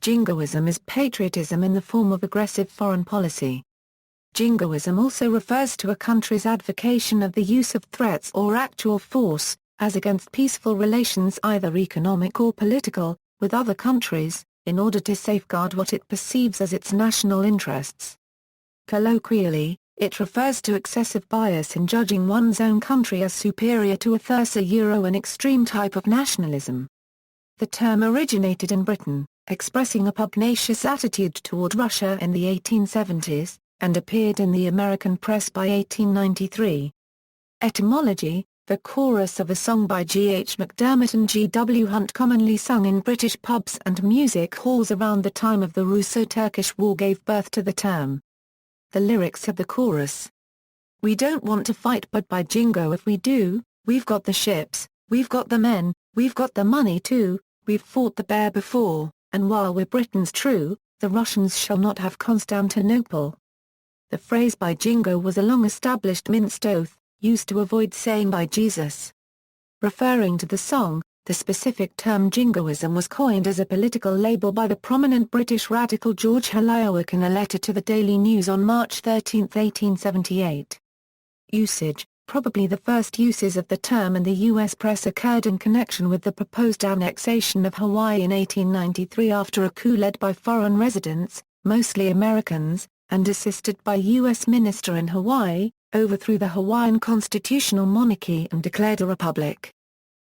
Jingoism is patriotism in the form of aggressive foreign policy. Jingoism also refers to a country's advocation of the use of threats or actual force, as against peaceful relations either economic or political, with other countries, in order to safeguard what it perceives as its national interests. Colloquially, it refers to excessive bias in judging one's own country as superior to a third an extreme type of nationalism. The term originated in Britain, expressing a pugnacious attitude toward Russia in the 1870s, and appeared in the American press by 1893. Etymology: the chorus of a song by G. H. MacDermott and G. W. Hunt, commonly sung in British pubs and music halls around the time of the Russo-Turkish War, gave birth to the term. The lyrics of the chorus: "We don't want to fight, but by jingo if we do, we've got the ships, we've got the men, we've got the money too, we've fought the bear before, and while we're Britain's true, the Russians shall not have Constantinople." The phrase "by jingo" was a long-established minced oath, used to avoid saying "by Jesus." Referring to the song, the specific term Jingoism was coined as a political label by the prominent British radical George Holyoake in a letter to the Daily News on March 13, 1878. Usage: probably the first uses of the term in the U.S. press occurred in connection with the proposed annexation of Hawaii in 1893 after a coup led by foreign residents, mostly Americans, and assisted by U.S. minister in Hawaii, overthrew the Hawaiian constitutional monarchy and declared a republic.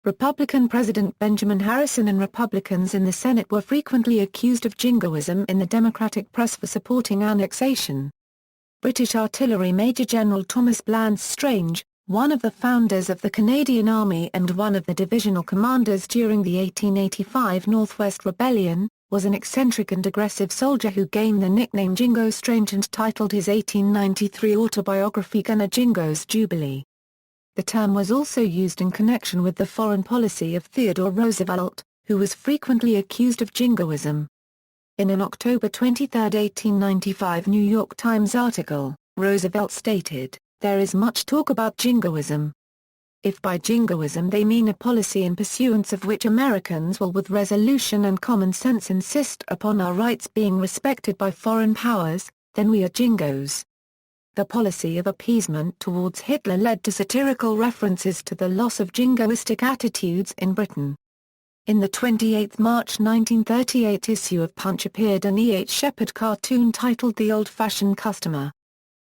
Republican President Benjamin Harrison and Republicans in the Senate were frequently accused of jingoism in the Democratic press for supporting annexation. British Artillery Major General Thomas Bland Strange, one of the founders of the Canadian Army and one of the divisional commanders during the 1885 Northwest Rebellion, was an eccentric and aggressive soldier who gained the nickname Jingo Strange and titled his 1893 autobiography Gunner Jingo's Jubilee. The term was also used in connection with the foreign policy of Theodore Roosevelt, who was frequently accused of jingoism. In an October 23, 1895 New York Times article, Roosevelt stated, "There is much talk about jingoism. If by jingoism they mean a policy in pursuance of which Americans will with resolution and common sense insist upon our rights being respected by foreign powers, then we are jingos." The policy of appeasement towards Hitler led to satirical references to the loss of jingoistic attitudes in Britain. In the 28 March 1938 issue of Punch appeared an E. H. Shepard cartoon titled The Old-Fashioned Customer.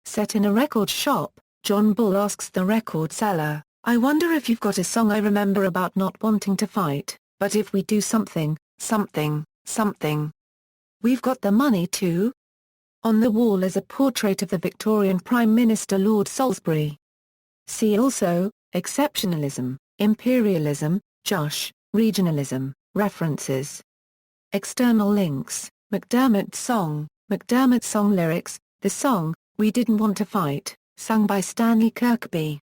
Set in a record shop, John Bull asks the record seller, "I wonder if you've got a song I remember about not wanting to fight, but if we do something, something, something. We've got the money too?" On the wall is a portrait of the Victorian Prime Minister Lord Salisbury. See also, exceptionalism, imperialism, Josh, regionalism, references. External links, MacDermott's song lyrics, the song, "We Didn't Want to Fight," sung by Stanley Kirkby.